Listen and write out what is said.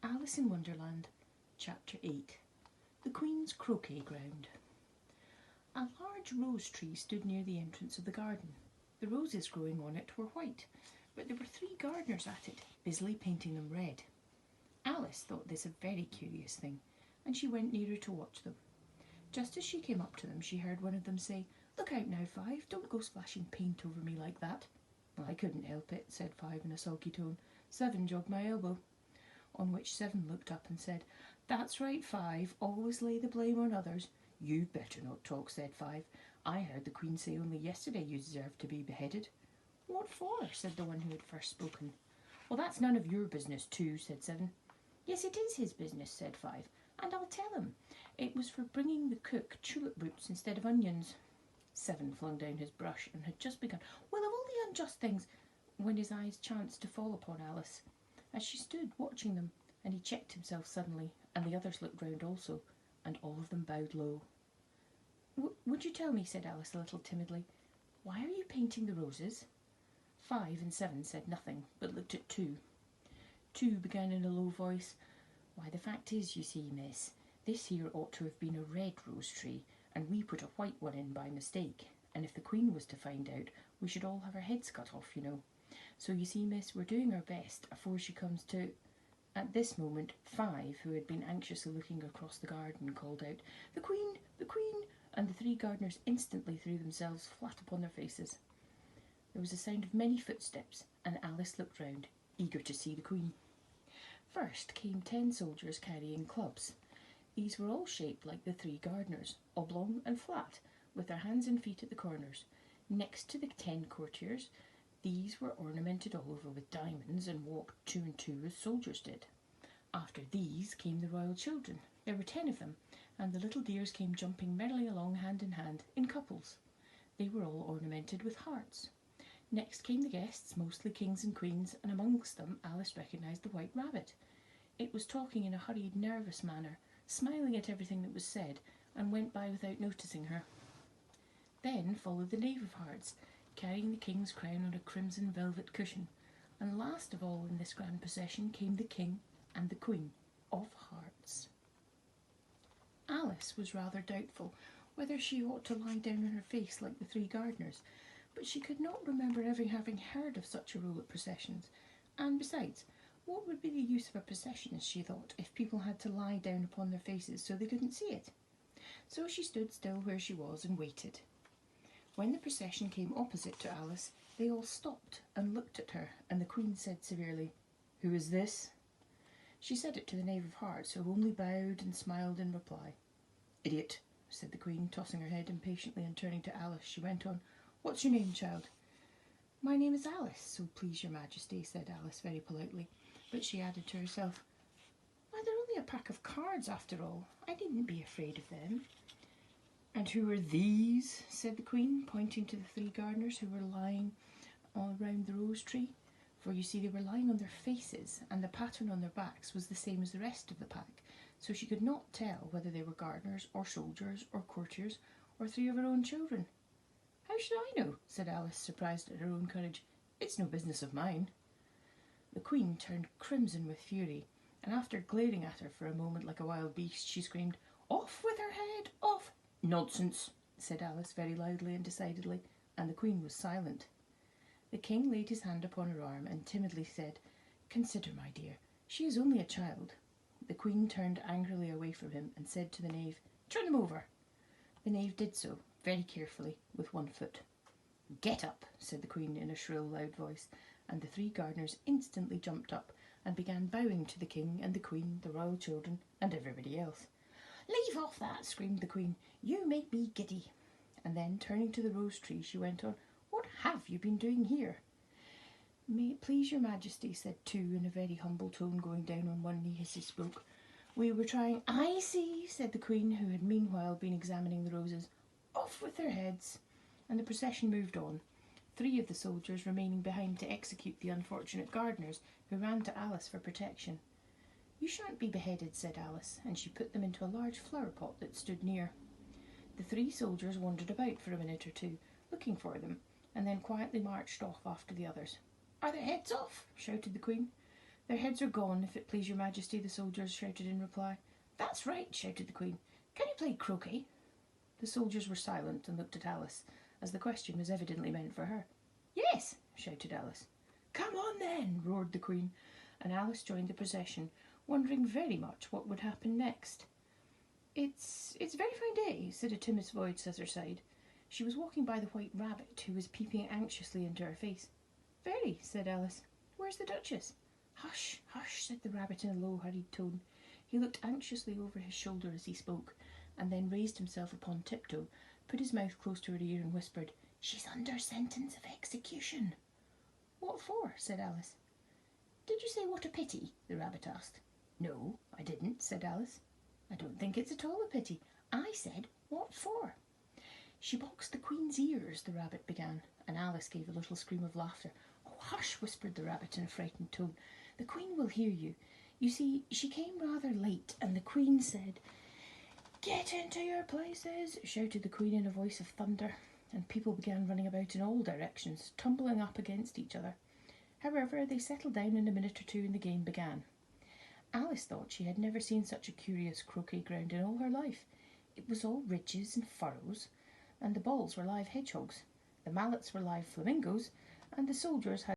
Alice in Wonderland, Chapter 8. The Queen's Croquet Ground. A large rose tree stood near the entrance of the garden. The roses growing on it were white, but there were 3 gardeners at it, busily painting them red. Alice thought this a very curious thing, and she went nearer to watch them. Just as she came up to them, she heard one of them say, "Look out now, Five, don't go splashing paint over me like that." "Well, I couldn't help it," said Five in a sulky tone. "Seven jogged my elbow." On which Seven looked up and said, "That's right, Five, always lay the blame on others." "You'd better not talk," said Five. "I heard the Queen say only yesterday you deserved to be beheaded." "What for?" said the one who had first spoken. "Well, that's none of your business too," said Seven. "Yes, it is his business," said Five, "and I'll tell him. It was for bringing the cook tulip roots instead of onions." Seven flung down his brush and had just begun, "Well, of all the unjust things," when his eyes chanced to fall upon Alice, as she stood watching them, and he checked himself suddenly, and the others looked round also, and all of them bowed low. Would you tell me," said Alice a little timidly, "why are you painting the roses?" 5 and 7 said nothing, but looked at 2. 2 began in a low voice, "Why, the fact is, you see, miss, this here ought to have been a red rose tree, and we put a white one in by mistake, and if the Queen was to find out, we should all have our heads cut off, you know. So you see, miss, we're doing our best afore she comes to—" At this moment, 5, who had been anxiously looking across the garden, called out, "The Queen! The Queen!" and the 3 gardeners instantly threw themselves flat upon their faces. There was a sound of many footsteps, and Alice looked round, eager to see the Queen. First came 10 soldiers carrying clubs. These were all shaped like the 3 gardeners, oblong and flat, with their hands and feet at the corners. Next to the 10 courtiers, these were ornamented all over with diamonds and walked 2 and 2 as soldiers did. After these came the royal children. There were 10 of them, and the little dears came jumping merrily along hand in hand, in couples. They were all ornamented with hearts. Next came the guests, mostly kings and queens, and amongst them Alice recognised the White Rabbit. It was talking in a hurried, nervous manner, smiling at everything that was said, and went by without noticing her. Then followed the Knave of Hearts, carrying the king's crown on a crimson velvet cushion, and last of all in this grand procession came the king and the Queen of Hearts. Alice was rather doubtful whether she ought to lie down on her face like the 3 gardeners, but she could not remember ever having heard of such a rule at processions, and besides, what would be the use of a procession, she thought, if people had to lie down upon their faces so they couldn't see it? So she stood still where she was and waited. When the procession came opposite to Alice, they all stopped and looked at her, and the Queen said severely, "Who is this?" She said it to the Knave of Hearts, who only bowed and smiled in reply. "Idiot," said the Queen, tossing her head impatiently, and turning to Alice, she went on, "What's your name, child?" "My name is Alice, so please your Majesty," said Alice very politely, but she added to herself, "Why, they're only a pack of cards after all. I needn't be afraid of them." "And who are these?" said the Queen, pointing to the 3 gardeners who were lying all round the rose tree, for you see they were lying on their faces, and the pattern on their backs was the same as the rest of the pack, so she could not tell whether they were gardeners or soldiers or courtiers or 3 of her own children. "How should I know?" said Alice, surprised at her own courage. "It's no business of mine." The Queen turned crimson with fury, and after glaring at her for a moment like a wild beast, she screamed, "Off with her head, off!" "Nonsense," said Alice very loudly and decidedly, and the Queen was silent. The King laid his hand upon her arm and timidly said, "Consider, my dear, she is only a child." The Queen turned angrily away from him and said to the Knave, "Turn them over." The Knave did so, very carefully, with 1 foot. "Get up," said the Queen in a shrill, loud voice, and the 3 gardeners instantly jumped up and began bowing to the King and the Queen, the royal children, and everybody else. "Leave off that," screamed the Queen. "You make me giddy." And then, turning to the rose tree, she went on, "What have you been doing here?" "May it please your Majesty," said 2 in a very humble tone, going down on one knee as he spoke. "We were trying—" "I see," said the Queen, who had meanwhile been examining the roses. "Off with their heads." And the procession moved on, 3 of the soldiers remaining behind to execute the unfortunate gardeners, who ran to Alice for protection. "You shan't be beheaded," said Alice, and she put them into a large flower pot that stood near. The 3 soldiers wandered about for a minute or 2, looking for them, and then quietly marched off after the others. "Are their heads off?" shouted the Queen. Their heads are gone, if it please your majesty, the soldiers shouted in reply. That's right, shouted the Queen. Can you play croquet? The soldiers were silent and looked at Alice, as the question was evidently meant for her. Yes, shouted Alice. Come on then, roared the Queen, and Alice joined the procession, wondering very much what would happen next. It's a very fine day, said a timid voice at her side. She was walking by the White Rabbit, who was peeping anxiously into her face. Very, said Alice. Where's the Duchess? Hush, hush, said the Rabbit in a low, hurried tone. He looked anxiously over his shoulder as he spoke, and then raised himself upon tiptoe, put his mouth close to her ear and whispered, She's under sentence of execution. What for? Said Alice. Did you say what a pity? The Rabbit asked. No, I didn't, said Alice. I don't think it's at all a pity. I said, what for? She boxed the Queen's ears, the Rabbit began, and Alice gave a little scream of laughter. Oh, hush, whispered the Rabbit in a frightened tone. The Queen will hear you. You see, she came rather late, and the Queen said, Get into your places, shouted the Queen in a voice of thunder, and people began running about in all directions, tumbling up against each other. However, they settled down in a minute or two and the game began. Alice thought she had never seen such a curious croquet ground in all her life. It was all ridges and furrows, and the balls were live hedgehogs, the mallets were live flamingos, and the soldiers had